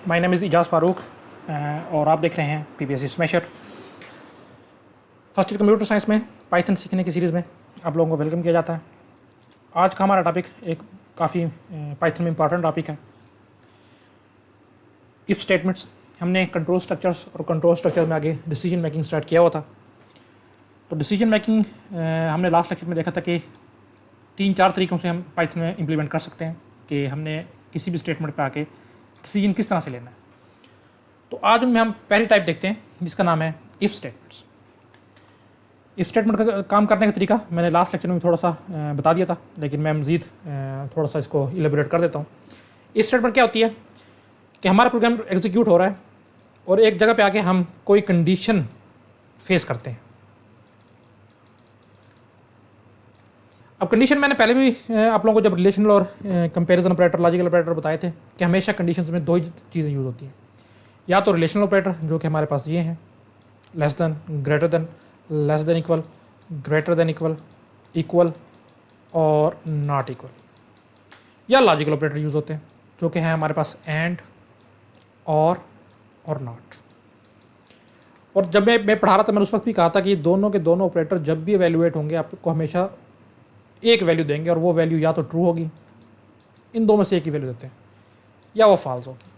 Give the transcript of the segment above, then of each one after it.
My name is Ejaz Farooq और आप देख रहे हैं PPSC smasher. First year computer science में पाइथन सीखने की सीरीज़ में आप लोगों को वेलकम किया जाता है। आज का हमारा टॉपिक एक काफ़ी पाइथन में इंपॉर्टेंट टॉपिक है, इफ़ स्टेटमेंट्स। हमने कंट्रोल स्ट्रक्चर्स और कंट्रोल स्ट्रक्चर में आगे डिसीजन मेकिंग स्टार्ट किया हुआ था। तो डिसीजन मेकिंग हमने लास्ट लेक्चर में देखा था कि 3-4 तरीक़ों से हम पाइथन में इम्प्लीमेंट कर सकते हैं कि हमने किसी भी स्टेटमेंट पे आके डिसीजन किस तरह से लेना है। तो आज उनमें हम पहली टाइप देखते हैं जिसका नाम है इफ़ स्टेटमेंट्स। इफ़ स्टेटमेंट का काम करने का तरीका मैंने लास्ट लेक्चर में थोड़ा सा बता दिया था, लेकिन मैं मज़ीद थोड़ा सा इसको इलेबोरेट कर देता हूँ। इफ़ स्टेटमेंट क्या होती है कि हमारा प्रोग्राम एग्जीक्यूट हो रहा है और एक जगह पे आके हम कोई कंडीशन फेस करते हैं। अब कंडीशन मैंने पहले भी आप लोगों को जब रिलेशनल और कंपैरिजन ऑपरेटर, लॉजिकल ऑपरेटर बताए थे कि हमेशा कंडीशंस में दो ही चीज़ें यूज़ होती हैं, या तो रिलेशनल ऑपरेटर जो कि हमारे पास ये हैं, less than, greater than, less than equal, greater than equal, equal और नॉट इक्वल, या लॉजिकल ऑपरेटर यूज़ होते हैं जो कि हैं हमारे पास एंड, और नॉट। और जब मैं पढ़ा रहा था मैंने उस वक्त भी कहा था कि दोनों के दोनों ऑपरेटर जब भी एवेल्युएट होंगे आपको हमेशा एक वैल्यू देंगे, और वो वैल्यू या तो ट्रू होगी, इन दो में से एक ही वैल्यू देते हैं, या वो फॉल्स होगी।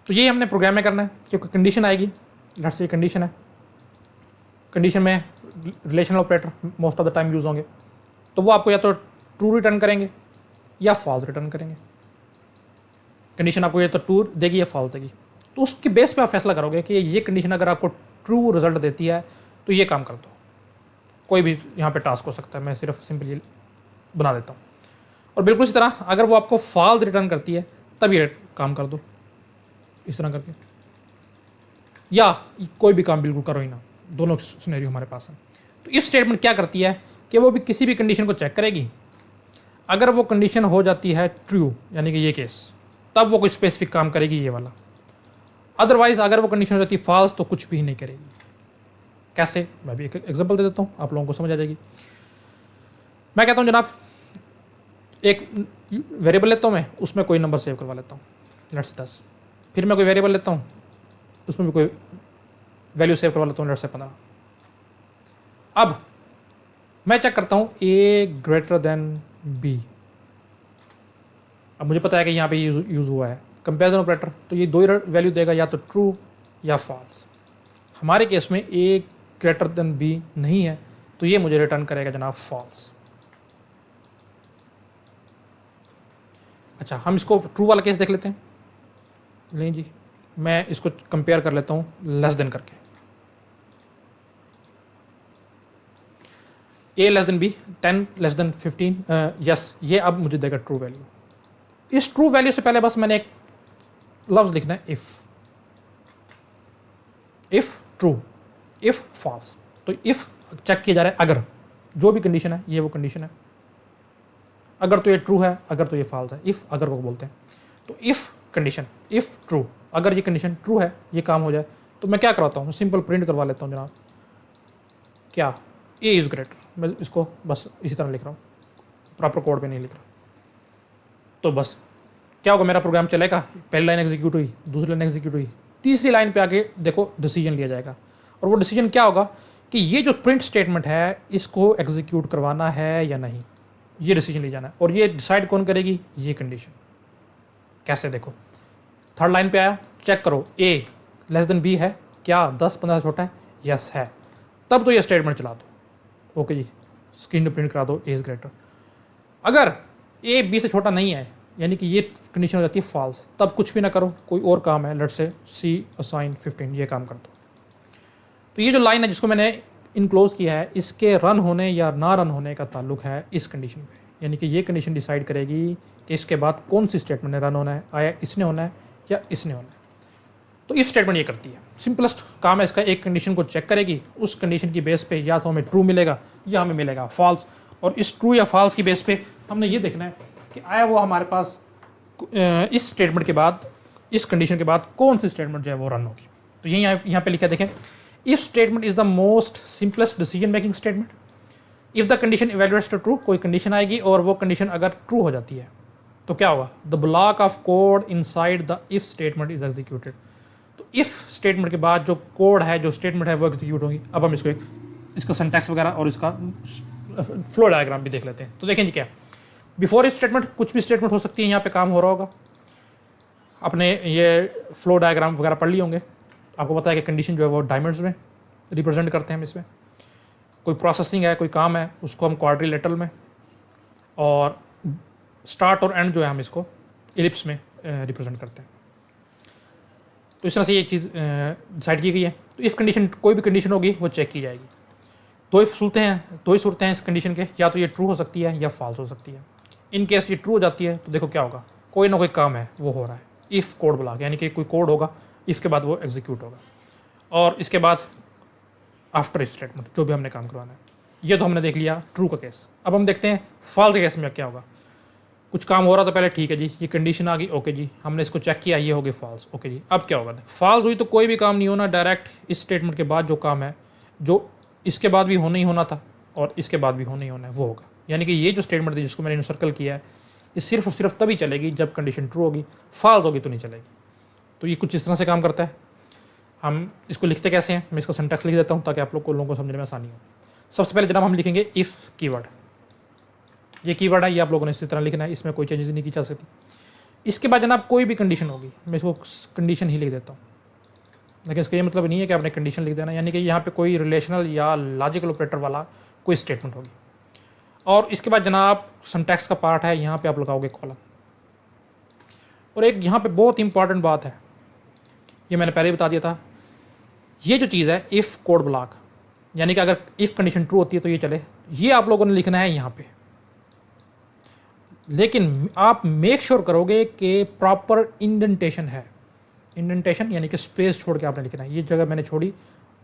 तो ये हमने प्रोग्राम में करना है क्योंकि कंडीशन आएगी। लेट्स से कंडीशन है, कंडीशन में relational operator most of the time use होंगे, तो वो आपको या तो ट्रू रिटर्न करेंगे या फॉल्स रिटर्न करेंगे। कंडीशन आपको या तो ट्रू देगी या फॉल्स देगी, तो उसके बेस पे आप फैसला करोगे कि ये कंडीशन अगर आपको ट्रू रिजल्ट देती है तो ये काम कर दो। कोई भी यहाँ पे टास्क हो सकता है, मैं सिर्फ सिंपल ये बना देता हूँ। और बिल्कुल इसी तरह अगर वो आपको फॉल्स रिटर्न करती है तब ये काम कर दो, इस तरह करके, या कोई भी काम बिल्कुल करो ही ना। दोनों सिनेरियो हमारे पास है। तो इफ स्टेटमेंट क्या करती है कि वो भी किसी भी कंडीशन को चेक करेगी। अगर वो कंडीशन हो जाती है ट्रू, यानी कि ये केस, तब वो कोई स्पेसिफिक काम करेगी ये वाला। अदरवाइज अगर वो कंडीशन हो जाती है फॉल्स तो कुछ भी नहीं करेगी। कैसे, मैं भी एक एग्जांपल दे देता हूँ, आप लोगों को समझ आ जाएगी। मैं कहता हूँ जनाब एक वेरिएबल लेता हूँ मैं, उसमें कोई नंबर सेव करवा लेता हूँ, लेट्स 10। फिर मैं कोई वेरिएबल लेता हूँ, उसमें भी कोई वैल्यू सेव करवा लेता हूँ, लेट्स से 15। अब मैं चेक करता हूँ a ग्रेटर देन b। अब मुझे पता है कि यहाँ पे यूज़ हुआ है कंपेरिजन ऑपरेटर, तो ये दो ही वैल्यू देगा, या तो ट्रू या फॉल्स। हमारे केस में a ग्रेटर देन b नहीं है, तो ये मुझे रिटर्न करेगा जनाब फॉल्स। अच्छा, हम इसको ट्रू वाला केस देख लेते हैं। नहीं जी, मैं इसको कंपेयर कर लेता हूँ लेस देन करके। a less than b, 10 less than 15, yes, ये अब मुझे देगा ट्रू वैल्यू। इस ट्रू वैल्यू से पहले बस मैंने एक लफ्ज लिखना है इफ ट्रू, इफ फॉल्स। तो इफ चेक किया जा रहा है अगर, जो भी कंडीशन है ये वो कंडीशन है, अगर तो ये ट्रू है, अगर तो ये फॉल्स है, इफ अगर को बोलते हैं। तो इफ कंडीशन, इफ ट्रू, अगर ये कंडीशन ट्रू है, ये काम हो जाए, तो मैं क्या करवाता हूँ, सिंपल प्रिंट करवा लेता हूँ जनाब, क्या ए इज ग्रेटर। मैं इसको बस इसी तरह लिख रहा हूँ, प्रॉपर कोड पे नहीं लिख रहा। तो बस क्या होगा, मेरा प्रोग्राम चलेगा, पहली लाइन एग्जीक्यूट हुई, दूसरी लाइन एग्जीक्यूट हुई, तीसरी लाइन पे आके देखो डिसीजन लिया जाएगा। और वो डिसीजन क्या होगा कि ये जो प्रिंट स्टेटमेंट है इसको एग्जीक्यूट करवाना है या नहीं, ये डिसीजन लिया जाना है। और ये डिसाइड कौन करेगी, ये कंडीशन। कैसे, देखो थर्ड लाइन पे आया, चेक करो a लेस देन b है क्या, 10-15 छोटा है, यस है, तब तो ये स्टेटमेंट चला दो। ओके जी, स्क्रीन पे प्रिंट करा दो a इज ग्रेटर। अगर a b से छोटा नहीं है, यानी कि ये कंडीशन हो जाती है फॉल्स, तब कुछ भी ना करो, कोई और काम है, लेट्स से c असाइन 15, ये काम कर दो। तो ये जो लाइन है जिसको मैंने इनक्लोज किया है, इसके रन होने या ना रन होने का ताल्लुक है इस कंडीशन पे। यानी कि ये कंडीशन डिसाइड करेगी कि इसके बाद कौन सी स्टेटमेंट ने रन होना है, आया इसने होना है या इसने होना है। तो इफ स्टेटमेंट ये करती है, सिंपलेस्ट काम है इसका, एक कंडीशन को चेक करेगी, उस कंडीशन की बेस पे या तो हमें ट्रू मिलेगा या हमें मिलेगा फॉल्स। और इस ट्रू या फॉल्स की बेस पे हमने ये देखना है कि आया वो हमारे पास इस स्टेटमेंट के बाद, इस कंडीशन के बाद कौन सी स्टेटमेंट जो है वो रन होगी। तो यही यहाँ पे लिखा देखें, if statement is the most simplest decision making statement. If the condition evaluates to true, कोई कंडीशन आएगी और वो कंडीशन अगर ट्रू हो जाती है तो क्या होगा, the block of code inside the if statement is executed. तो इफ स्टेटमेंट के बाद जो कोड है, जो स्टेटमेंट है वो एग्जीक्यूट होगी। अब हम इसका सिंटैक्स वगैरह और इसका फ्लो डायग्राम भी देख लेते हैं। तो देखें जी क्या, बिफोर इफ स्टेटमेंट कुछ भी स्टेटमेंट हो सकती है, यहाँ पे काम हो रहा होगा। अपने ये फ्लो डायग्राम वगैरह पढ़ लिए होंगे, आपको पता है कि कंडीशन जो है वो डायमंड्स में रिप्रेजेंट करते हैं हम इसमें। कोई प्रोसेसिंग है, कोई काम है, उसको हम क्वाड्रिलेटरल में, और स्टार्ट और एंड जो है हम इसको इलिप्स में रिप्रेजेंट करते हैं। तो इस तरह से ये चीज़ डिसाइड की गई है। तो इफ़ कंडीशन, कोई भी कंडीशन होगी वो चेक की जाएगी। दो ही सूरतें हैं इस कंडीशन के, या तो ये ट्रू हो सकती है या फॉल्स हो सकती है। इन केस ये ट्रू हो जाती है तो देखो क्या होगा, कोई ना कोई काम है वो हो रहा है, इफ़ कोड ब्लॉक, यानी कि कोई कोड होगा, इसके बाद वो एग्जीक्यूट होगा, और इसके बाद आफ्टर स्टेटमेंट जो भी हमने काम करवाना है। ये तो हमने देख लिया ट्रू का केस। अब हम देखते हैं फॉल्स केस में क्या होगा। कुछ काम हो रहा था पहले, ठीक है जी, ये कंडीशन आ गई, ओके जी, हमने इसको चेक किया, ये हो गई फॉल्स, ओके जी। अब क्या होगा, फॉल्स हुई तो कोई भी काम नहीं होना, डायरेक्ट इस स्टेटमेंट के बाद जो काम है, जो इसके बाद भी होना ही होना था और इसके बाद भी होना ही होना है, वो होगा। यानी कि ये जो स्टेटमेंट थी जिसको मैंने सर्कल किया है, ये सिर्फ और सिर्फ तभी चलेगी जब कंडीशन ट्रू होगी, फॉल्स होगी तो नहीं चलेगी। तो ये कुछ इस तरह से काम करता है। हम इसको लिखते कैसे हैं, मैं इसको सिंटैक्स लिख देता हूँ ताकि आप लोगों को समझने में आसानी हो। सबसे पहले जनाब हम लिखेंगे इफ़ कीवर्ड। ये कीवर्ड है, ये आप लोगों ने इसी तरह लिखना है, इसमें कोई चेंजेस नहीं की जा सकती। इसके बाद जनाब कोई भी कंडीशन होगी, मैं इसको कंडीशन ही लिख देता हूँ, लेकिन इसका ये मतलब नहीं है कि आपने कंडीशन लिख देना, यानी कि यहाँ पे कोई रिलेशनल या लॉजिकल ऑपरेटर वाला कोई स्टेटमेंट होगी। और इसके बाद जनाब सिंटैक्स का पार्ट है, यहाँ पे आप लगाओगे कॉलम। और एक यहाँ पे बहुत इंपॉर्टेंट बात है, ये मैंने पहले ही बता दिया था, ये जो चीज़ है इफ़ कोड ब्लॉक, यानी कि अगर इफ़ कंडीशन ट्रू होती है तो ये चले, ये आप लोगों ने लिखना है यहाँ पे। लेकिन आप मेक श्योर करोगे कि प्रॉपर इंडेंटेशन है। इंडेंटेशन यानी कि स्पेस छोड़ के आपने लिखना है, ये जगह मैंने छोड़ी,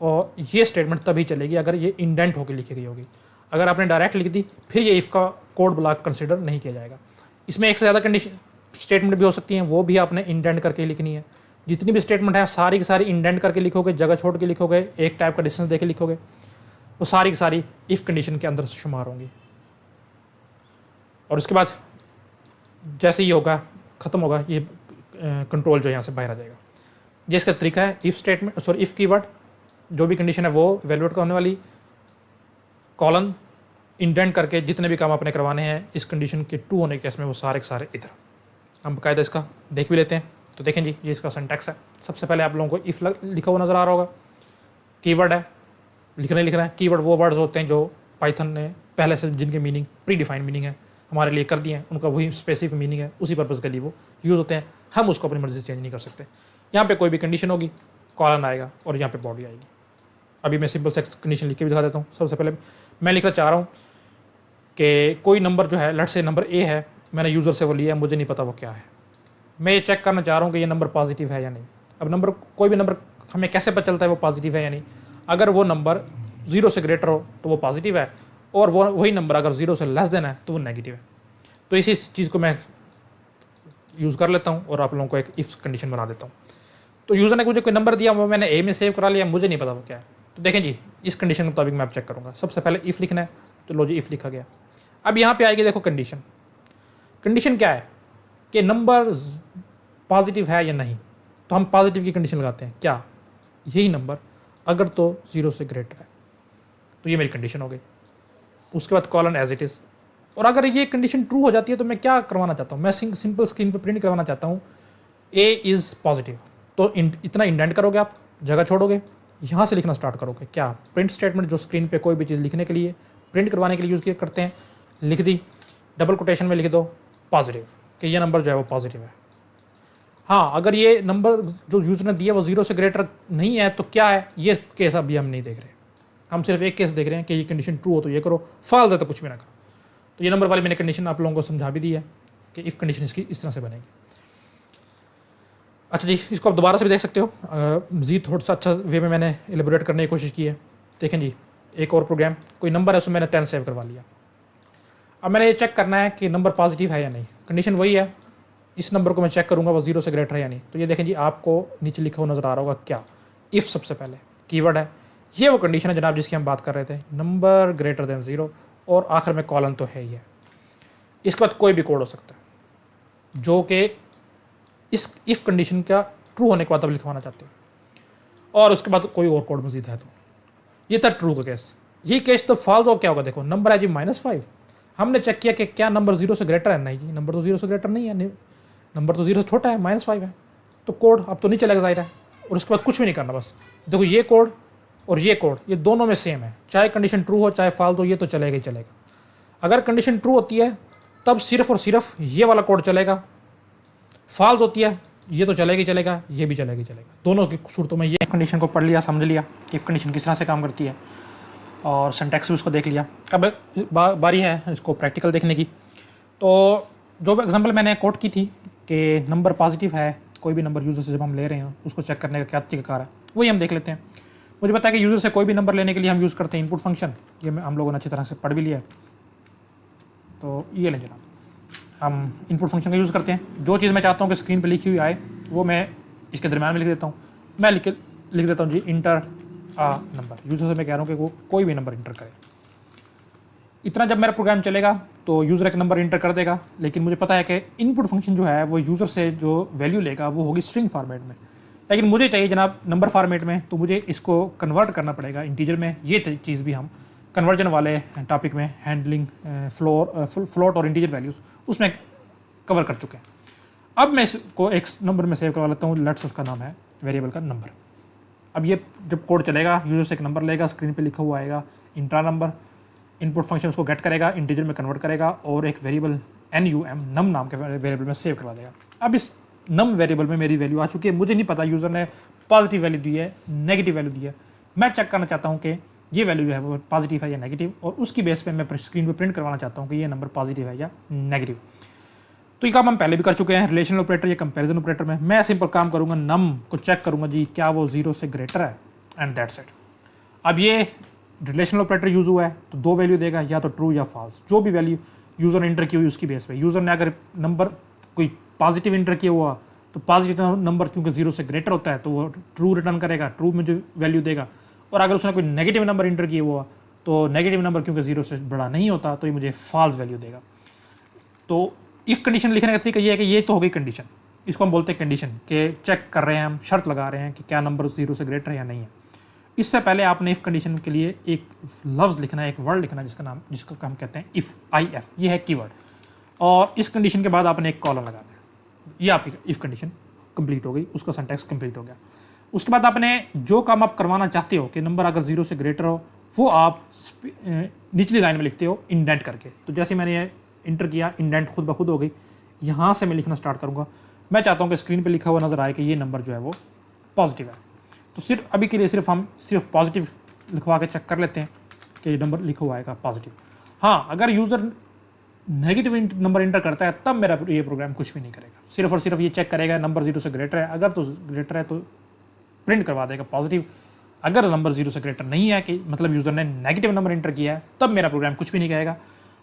और ये स्टेटमेंट तभी चलेगी अगर ये इंडेंट होकर लिखी गई होगी। अगर आपने डायरेक्ट लिख दी फिर ये इफ़ का कोड ब्लॉक कंसिडर नहीं किया जाएगा। इसमें एक से ज़्यादा कंडीशन स्टेटमेंट भी हो सकती हैं, वो भी आपने इंडेंट करके लिखनी है। जितनी भी स्टेटमेंट है सारी की सारी इंडेंट करके लिखोगे, जगह छोड़ के लिखोगे, एक टाइप का डिस्टेंस देके लिखोगे, वो सारी की सारी इफ़ कंडीशन के अंदर शुमार होंगी। और उसके बाद जैसे ये होगा, ख़त्म होगा, ये कंट्रोल जो यहाँ से बाहर आ जाएगा। ये इसका तरीका है if statement, sorry if keyword, जो भी कंडीशन है वो वैल्यूएट होने वाली, कॉलन इंडेंट करके जितने भी काम आपने करवाने हैं इस कंडीशन के ट्रू होने के केस में वो सारे के सारे इधर। हम बाकायदा इसका देख भी लेते हैं। तो देखें जी, ये इसका सिंटैक्स है। सबसे पहले आप लोगों को इफ़ लिखा हुआ नज़र आ रहा होगा, कीवर्ड है, लिख रहे हैं। कीवर्ड वो वर्ड्स होते हैं जो पाइथन ने पहले से, जिनके मीनिंग प्री डिफाइंड मीनिंग है, हमारे लिए कर दिए हैं, उनका वही स्पेसिफिक मीनिंग है, उसी पर्पज़ के लिए वो यूज़ होते हैं, हम उसको अपनी मर्ज़ी से चेंज नहीं कर सकते। यहाँ पे कोई भी कंडीशन होगी, कॉलन आएगा और यहाँ पे बॉडी आएगी। अभी मैं सिंपल से कंडीशन लिख के भी दिखा देता हूँ। सबसे पहले मैं लिखना चाह रहा हूँ कि कोई नंबर जो है, लेट से नंबर ए है, मैंने यूज़र से वो लिया है, मुझे नहीं पता वो क्या है, मैं ये चेक करना चाह रहा हूँ कि ये नंबर पॉजिटिव है या नहीं। अब नंबर, कोई भी नंबर हमें कैसे पता चलता है वो पॉजिटिव है या नहीं? अगर वो नंबर 0 से ग्रेटर हो तो वो पॉजिटिव है, और वो वही नंबर अगर 0 से लेस देन है तो वो नेगेटिव है। तो इसी चीज़ को मैं यूज़ कर लेता हूँ और आप लोगों को एक इफ़ कंडीशन बना देता हूँ। तो यूज़र ने मुझे कोई नंबर दिया, वो मैंने ए में सेव करा लिया, मुझे नहीं पता वो क्या है। तो देखें जी, इस कंडीशन के मुताबिक मैं अब चेक करूँगा। सबसे पहले इफ़ लिखना है, तो लो जी इफ़ लिखा गया। अब यहाँ पे आएगी, देखो कंडीशन। कंडीशन क्या है कि नंबर पॉजिटिव है या नहीं, तो हम पॉजिटिव की कंडीशन लगाते हैं, क्या, यही नंबर अगर तो 0 से ग्रेटर है, तो ये मेरी कंडीशन हो गई। उसके बाद कॉलन एज इट इज़। और अगर ये कंडीशन ट्रू हो जाती है तो मैं क्या करवाना चाहता हूँ, मैं सिंपल स्क्रीन पर प्रिंट करवाना चाहता हूँ ए इज़ पॉजिटिव। तो इतना इंडेंट करोगे, आप जगह छोड़ोगे, यहाँ से लिखना स्टार्ट करोगे, क्या, प्रिंट स्टेटमेंट जो स्क्रीन पे कोई भी चीज़ लिखने के लिए, प्रिंट करवाने के लिए यूज़ करते हैं, लिख दी, डबल कोटेशन में लिख दो पॉजिटिव, कि ये नंबर जो है वो पॉजिटिव है। हाँ, अगर ये नंबर जो यूज़र ने दिया वो 0 से ग्रेटर नहीं है तो क्या है, ये केस अभी हम नहीं देख रहे, हम सिर्फ एक केस देख रहे हैं कि ये कंडीशन ट्रू हो तो ये करो, फॉल्स है तो कुछ भी ना करो। तो ये नंबर वाली मैंने कंडीशन आप लोगों को समझा भी दी है कि इफ़ कंडीशन इसकी इस तरह से बनेगी। अच्छा जी, इसको आप दोबारा से भी देख सकते हो, मज़ीद थोड़ा सा अच्छा वे में मैंने एलिबोरेट करने की कोशिश की है। देखें जी, एक और प्रोग्राम, कोई नंबर है उसमें मैंने 10 सेव करवा लिया। अब मैंने ये चेक करना है कि नंबर पॉजिटिव है या नहीं। कंडीशन वही है, इस नंबर को मैं चेक करूँगा वो 0 से ग्रेटर है या नहीं। तो ये देखें जी, आपको नीचे लिखा हुआ नज़र आ रहा होगा, क्या, इफ़ सबसे पहले कीवर्ड है, ये वो कंडीशन है जनाब जिसकी हम बात कर रहे थे, नंबर ग्रेटर देन 0, और आखिर में कॉलन तो है ही है। इसके बाद कोई भी कोड हो सकता है, जो कि इस इफ़ कंडीशन का ट्रू होने के बाद आप लिखवाना चाहते हो, और उसके बाद कोई और कोड मजीद है। तो ये था ट्रू का केस। ये केस तो फॉल्स हो क्या होगा, देखो नंबर है जी -5, हमने चेक किया कि क्या नंबर 0 से ग्रेटर है, नहीं जी नंबर तो 0 से ग्रेटर नहीं है, नंबर तो 0 से छोटा है, -5 है, तो कोड अब तो नहीं चलेगा जाहिर है, और उसके बाद कुछ भी नहीं करना। बस देखो ये कोड और ये कोड ये दोनों में सेम है, चाहे कंडीशन ट्रू हो चाहे फॉल्स हो, ये तो चलेगा ही चलेगा। अगर कंडीशन ट्रू होती है तब सिर्फ और सिर्फ ये वाला कोड चलेगा, फॉल्स होती है ये तो चलेगा ही चलेगा, ये भी चलेगा ही चलेगा। दोनों की सूरतों में ये कंडीशन को पढ़ लिया, समझ लिया कि इफ कंडीशन किस तरह से काम करती है, और सिंटैक्स भी उसको देख लिया। अब बारी है इसको प्रैक्टिकल देखने की। तो जो एग्जांपल मैंने कोट की थी कि नंबर पॉजिटिव है, कोई भी नंबर यूज़र से जब हम ले रहे हैं उसको चेक करने का क्या तरीकाकार है, वही हम देख लेते हैं। मुझे पता है कि यूज़र से कोई भी नंबर लेने के लिए हम यूज़ करते हैं इनपुट फंक्शन, ये हम लोगों ने अच्छी तरह से पढ़ भी लिया है। तो ये लें जनाब, हम इनपुट फंक्शन का यूज़ करते हैं। जो चीज़ मैं चाहता हूँ कि स्क्रीन पे लिखी हुई आए वो मैं इसके दरम्यान में लिख देता हूँ। मैं लिख देता हूँ जी इंटर आ नंबर। यूज़र से मैं कह रहा हूँ कि वो कोई भी नंबर इंटर करे। इतना जब मेरा प्रोग्राम चलेगा तो यूज़र एक नंबर इंटर कर देगा, लेकिन मुझे पता है कि इनपुट फंक्शन जो है वो यूज़र से जो वैल्यू लेगा वो होगी स्ट्रिंग फॉर्मेट में, लेकिन मुझे चाहिए जनाब नंबर फॉर्मेट में, तो मुझे इसको कन्वर्ट करना पड़ेगा इंटीजर में। ये चीज़ भी हम कन्वर्जन वाले टॉपिक में हैंडलिंग फ्लोट और इंटीजर वैल्यूज़ उसमें कवर कर चुके हैं। अब मैं इसको एक नंबर में सेव करवा लेता हूँ, लेट्स उसका नाम है वेरिएबल का नंबर। अब ये जब कोड चलेगा यूज़र से एक नंबर लेगा, स्क्रीन पे लिखा हुआ आएगा इंट्रा नंबर, इनपुट फंक्शन उसको गेट करेगा, इंटीजर में कन्वर्ट करेगा और एक वेरिएबल नम नाम के वेरिएबल में सेव करवा देगा। अब इस नम वेरिएबल में मेरी वैल्यू आ चुकी है। मुझे नहीं पता यूज़र ने पॉजिटिव वैल्यू दी है नेगेटिव वैल्यू दी है, मैं चेक करना चाहता हूँ कि ये वैल्यू जो है वो पॉजिटिव है या नेगेटिव, और उसकी बेस पे मैं स्क्रीन पे प्रिंट करवाना चाहता हूँ कि ये नंबर पॉजिटिव है या नेगेटिव। तो ये काम हम पहले भी कर चुके हैं रिलेशनल ऑपरेटर या कंपैरिजन ऑपरेटर में। मैं सिंपल काम करूँगा, नम को चेक करूँगा जी क्या वो 0 से ग्रेटर है, एंड दैट्स इट। अब ये रिलेशनल ऑपरेटर यूज़ हुआ है तो दो वैल्यू देगा, या तो ट्रू या फॉल्स, जो भी वैल्यू यूज़र ने इंटर की हुई उसकी बेस पे। यूज़र ने अगर नंबर कोई पॉजिटिव इंटर किया हुआ तो पॉजिटिव नंबर क्योंकि 0 से ग्रेटर होता है तो वो ट्रू रिटर्न करेगा, ट्रू में जो वैल्यू देगा। और अगर उसने कोई नेगेटिव नंबर इंटर किया हुआ तो नेगेटिव नंबर क्योंकि 0 से बड़ा नहीं होता तो ये मुझे फॉल्स वैल्यू देगा। तो इफ़ कंडीशन लिखने का तरीका ये है कि ये तो हो गई कंडीशन, इसको हम बोलते हैं कंडीशन, कि चेक कर रहे हैं हम, शर्त लगा रहे हैं कि क्या नंबर 0 से ग्रेटर है या नहीं है। इससे पहले आपने इफ़ कंडीशन के लिए एक लफ्ज़ लिखना है, एक वर्ड लिखना है जिसका हम कहते हैं इफ़, IF, ये है कीवर्ड। और इस कंडीशन के बाद आपने एक कॉलम लगाना है। ये आपकी इफ़ कंडीशन कंप्लीट हो गई, उसका सिंटैक्स कंप्लीट हो गया। उसके बाद आपने जो काम आप करवाना चाहते हो कि नंबर अगर 0 से ग्रेटर हो वो आप निचली लाइन में लिखते हो इंडेंट करके। तो जैसे मैंने ये इंटर किया, इंडेंट खुद ब खुद हो गई। यहाँ से मैं लिखना स्टार्ट करूँगा। मैं चाहता हूँ कि स्क्रीन पे लिखा हुआ नज़र आए कि ये नंबर जो है वो पॉजिटिव है। तो सिर्फ अभी के लिए हम सिर्फ पॉजिटिव लिखवा के चेक कर लेते हैं कि ये नंबर लिखा हुआ आएगा पॉजिटिव। हाँ, अगर यूज़र नेगेटिव नंबर इंटर करता है तब मेरा ये प्रोग्राम कुछ भी नहीं करेगा, सिर्फ और सिर्फ ये चेक करेगा नंबर 0 से ग्रेटर है। अगर तो ग्रेटर है तो प्रिंट करवा देगा पॉजिटिव। अगर नंबर 0 से ग्रेटर नहीं है कि मतलब यूज़र ने नेगेटिव नंबर इंटर किया है, तब मेरा प्रोग्राम कुछ भी नहीं कहेगा।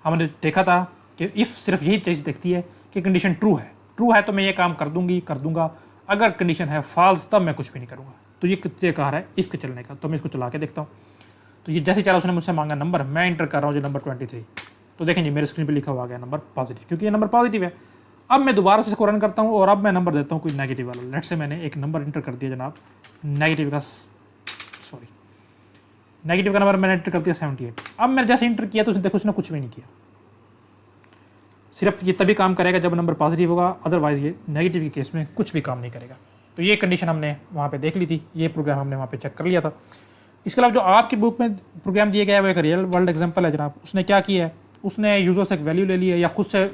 हमने देखा था कि इफ़ सिर्फ यही चीज़ देखती है कि कंडीशन ट्रू है तो मैं ये काम कर दूंगा। अगर कंडीशन है फॉल्स तब मैं कुछ भी नहीं करूँगा। तो ये तरीका है इफ़ के चलने का। तो मैं इसको चला के देखता हूँ। तो ये जैसे चला उसने मुझसे मांगा नंबर, मैं इंटर कर रहा हूँ जो नंबर 23। तो देखें जी मेरे स्क्रीन पे लिखा हुआ आ गया नंबर पॉजिटिव, क्योंकि ये नंबर पॉजिटिव है। अब मैं दोबारा से इसको रन करता हूँ और अब मैं नंबर देता हूँ कोई नेगेटिव वाला। लेट से मैंने एक नंबर इंटर कर दिया जनाब नेगेटिव का नंबर मैंने इंटर कर दिया 78। अब मैंने जैसे इंटर किया तो उसने देखो उसने कुछ भी नहीं किया। सिर्फ ये तभी काम करेगा जब नंबर पॉजिटिव होगा, अदरवाइज ये नेगेटिव के केस में कुछ भी काम नहीं करेगा। तो ये कंडीशन हमने वहाँ पे देख ली थी, ये प्रोग्राम हमने वहाँ पे चेक कर लिया था। इसके अलावा जो आपकी बुक में प्रोग्राम दिया गया है वो एक रियल वर्ल्ड एग्जांपल है जनाब। उसने क्या किया है, उसने यूज़र से एक वैल्यू ले ली है या खुद से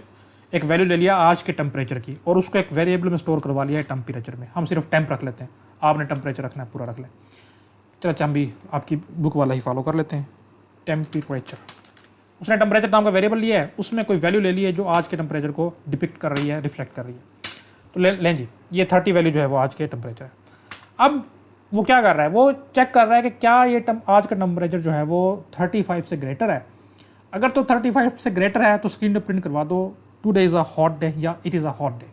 एक वैल्यू ले लिया आज के टेम्परेचर की और उसको एक वेरिएबल में स्टोर करवा लिया है टेम्परेचर में। हम सिर्फ टेम्प रख लेते हैं, आपने टेम्परेचर रखना है, पूरा रख लें। चलो अच्छा हम भी आपकी बुक वाला ही फॉलो कर लेते हैं, टेम्परेचर। उसने टेम्परेचर नाम का वेरिएबल लिया है, उसमें कोई वैल्यू ले ली है जो आज के टेम्परेचर को डिपिक्ट कर रही है, रिफ्लेक्ट कर रही है। तो लें जी, ये 30 वैल्यू जो है वो आज के टेम्परेचर है। अब वो क्या कर रहा है, वो चेक कर रहा है कि क्या ये आज का टेम्परेचर जो है वो 35 से ग्रेटर है। अगर तो 35 से ग्रेटर है तो स्क्रीन पे प्रिंट करवा दो today is a hot day या it is a hot day.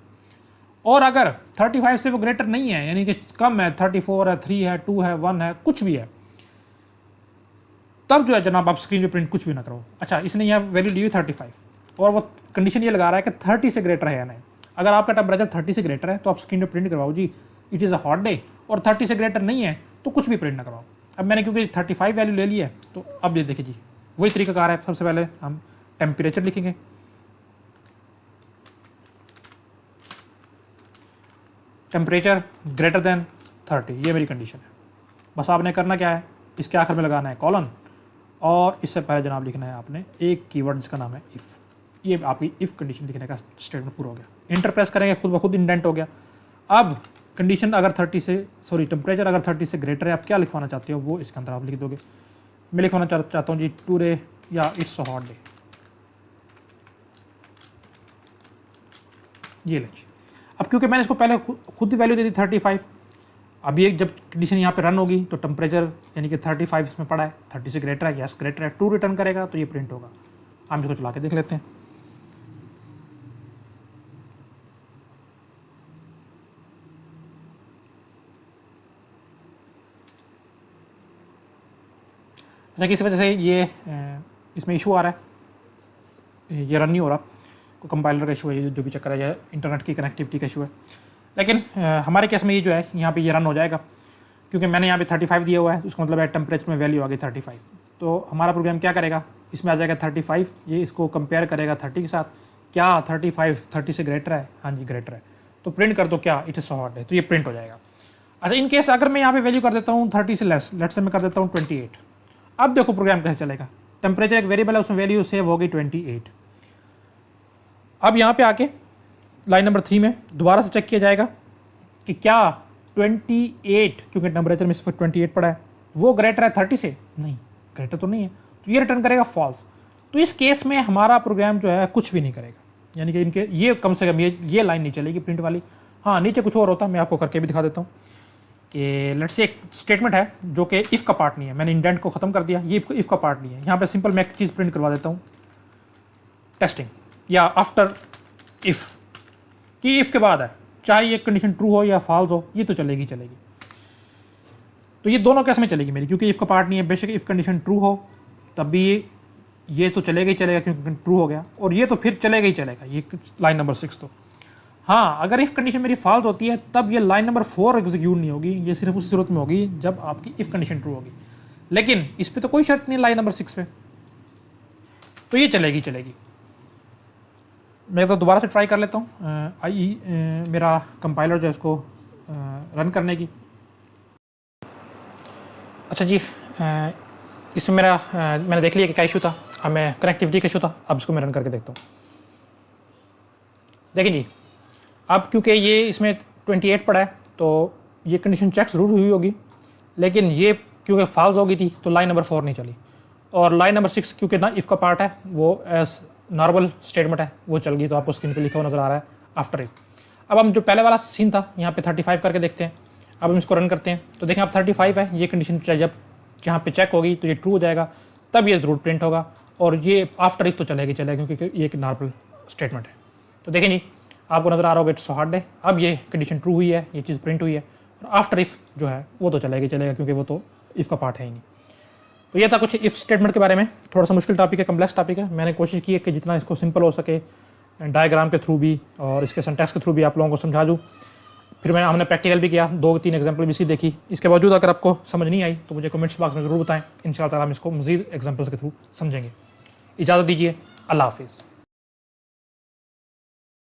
और अगर 35 से वो ग्रेटर नहीं है, यानी कि कम है, 34 है, 3 है, 2 है, 1 है, कुछ भी है, तब जो है जनाब आप स्क्रीन पे प्रिंट कुछ भी ना करो। अच्छा, इसने यहाँ वैल्यू दी हुई 35 और वो कंडीशन ये लगा रहा है कि 30 से ग्रेटर है या नहीं। अगर आपका टेम्परेचर 30 से ग्रेटर है तो आप स्क्रीन पे प्रिंट करवाओ जी it is a hot day, और 30 से ग्रेटर नहीं है तो कुछ भी प्रिंट ना करवाओ। अब मैंने क्योंकि 35 वैल्यू ले ली है तो अब ये देखिए जी वही तरीकाकार है। सबसे पहले हम टेम्परेचर लिखेंगे, टेम्परेचर ग्रेटर देन 30, ये मेरी कंडीशन है। बस आपने करना क्या है, इसके आखिर में लगाना है कॉलन, और इससे पहले जनाब लिखना है आपने एक कीवर्ड जिसका नाम है इफ़। ये आपकी इफ़ कंडीशन लिखने का स्टेटमेंट पूरा हो गया। इंटर प्रेस करेंगे, खुद ब खुद इंडेंट हो गया। अब कंडीशन अगर टेम्परेचर अगर 30 से ग्रेटर है, आप क्या लिखवाना चाहते हो वो इसके अंदर आप लिख दोगे। मैं लिखवाना चाहता हूँ जी टुडे या इट्स अ हॉट डे, ये लीजिए। अब क्योंकि मैंने इसको पहले खुद ही वैल्यू दे दी 35, अब ये जब कंडीशन यहाँ पे रन होगी तो टेम्परेचर यानी कि 35 इसमें पड़ा है, 30 से ग्रेटर है, यस ग्रेटर है, ट्रू रिटर्न करेगा तो ये प्रिंट होगा। हम इसको चला के देख लेते हैं। अच्छा, किसी वजह से ये इसमें इशू आ रहा है, ये रन नहीं हो रहा, कोई कंपाइलर का इशू है, जो भी चक्कर है, या इंटरनेट की कनेक्टिविटी का इशू है। लेकिन हमारे केस में ये जो है यहाँ पे ये रन हो जाएगा, क्योंकि मैंने यहाँ पे 35 दिया हुआ है, उसका मतलब है टेम्परेचर में वैल्यू आ गई 35। तो हमारा प्रोग्राम क्या करेगा, इसमें आ जाएगा 35, ये इसको कंपेयर करेगा 30 के साथ, क्या 35 30 से ग्रेटर है, हाँ जी ग्रेटर है, तो प्रिंट कर दो क्या इट इज़ हॉट है, तो ये प्रिंट हो जाएगा। अच्छा, इन केस अगर मैं यहाँ पे वैल्यू कर देता हूँ 30 से लेस, लेट से मैं कर देता हूँ 28, अब देखो प्रोग्राम कैसे चलेगा। टेम्परेचर एक वेरिएबल है, उसमें वैल्यू सेव हो गई 28। अब यहाँ पे आके लाइन नंबर 3 में दोबारा से चेक किया जाएगा कि क्या 28, क्योंकि टेम्परेचर में सिर्फ 28 पड़ा है, वो ग्रेटर है 30 से, नहीं ग्रेटर तो नहीं है, तो ये रिटर्न करेगा फॉल्स। तो इस केस में हमारा प्रोग्राम जो है कुछ भी नहीं करेगा, यानी कि इनके ये कम से कम ये लाइन नहीं चलेगी प्रिंट वाली। हाँ, नीचे कुछ और होता है, मैं आपको करके भी दिखा देता हूँ कि लेट्स से एक स्टेटमेंट है जो कि इफ़ का पार्ट नहीं है, मैंने इंडेंट को ख़त्म कर दिया, ये इफ़ का पार्ट नहीं है। यहाँ पे सिंपल मैं एक चीज़ प्रिंट करवा देता हूँ, टेस्टिंग या आफ्टर इफ़, कि इफ़ के बाद है, चाहे ये कंडीशन ट्रू हो या फॉल्स हो, ये तो चलेगी। तो ये दोनों केस में चलेगी मेरी, क्योंकि इफ़ का पार्ट नहीं है। बेशक इफ़ कंडीशन ट्रू हो तब भी ये तो चलेगा ही चलेगा, क्योंकि ट्रू हो गया, और ये तो फिर चलेगा ही चलेगा, ये लाइन नंबर 6। तो हाँ, अगर इफ़ कंडीशन मेरी फॉल्स होती है तब ये लाइन नंबर 4 एग्जीक्यूट नहीं होगी, ये सिर्फ उस सूरत में होगी जब आपकी इफ़ कंडीशन ट्रू होगी। लेकिन इस पर तो कोई शर्त नहीं लाइन नंबर 6 पे, तो ये चलेगी। मैं तो दोबारा से ट्राई कर लेता हूँ मेरा कंपाइलर जो है इसको रन करने की। अच्छा जी, इसमें मेरा मैंने देख लिया कि क्या इशू था, अब मैं कनेक्टिविटी का इशू था, अब इसको मैं रन करके देखता हूँ। देखिए जी, अब क्योंकि ये इसमें 28 पड़ा है तो ये कंडीशन चेक ज़रूर हुई होगी, लेकिन ये क्योंकि फॉल्स हो गई थी तो लाइन नंबर 4 नहीं चली, और लाइन नंबर 6 क्योंकि ना इफ़ का पार्ट है, वो एज नॉर्मल स्टेटमेंट है, वो चल गई। तो आपको स्क्रीन पे लिखा हुआ नज़र आ रहा है आफ्टर इफ। अब हम जो पहले वाला सीन था यहाँ पे 35 करके देखते हैं। अब हम इसको रन करते हैं तो देखें अब 35 है, ये कंडीशन जब जहाँ पे चेक होगी तो ये ट्रू हो जाएगा, तब ये ज़रूर प्रिंट होगा, और ये आफ्टर इफ तो चलेगा क्योंकि ये एक नॉर्मल स्टेटमेंट है। तो देखें जी, आपको नज़र आ रहा होगा इट्स हॉट डे, अब ये कंडीशन ट्रू हुई है, ये चीज़ प्रिंट हुई है, और आफ्टर इफ जो है वो तो चलेगा क्योंकि वो तो इफ़ का पार्ट है ही नहीं। तो ये था कुछ इफ़ स्टेटमेंट के बारे में। थोड़ा सा मुश्किल टॉपिक है, कम्प्लेक्स टॉपिक है। मैंने कोशिश की है कि जितना इसको सिंपल हो सके डायग्राम के थ्रू भी और इसके सिंटैक्स के थ्रू भी आप लोगों को समझा दूँ। फिर हमने प्रैक्टिकल भी किया, 2-3 एग्जाम्पल भी देखी। इसके बावजूद अगर आपको समझ नहीं आई तो मुझे कमेंट्स बॉक्स में ज़रूर बताएं, इंशाअल्लाह हम इसको मज़ीद एग्जाम्पल्स के थ्रू समझेंगे। इजाज़त दीजिए, अल्लाह हाफिज़।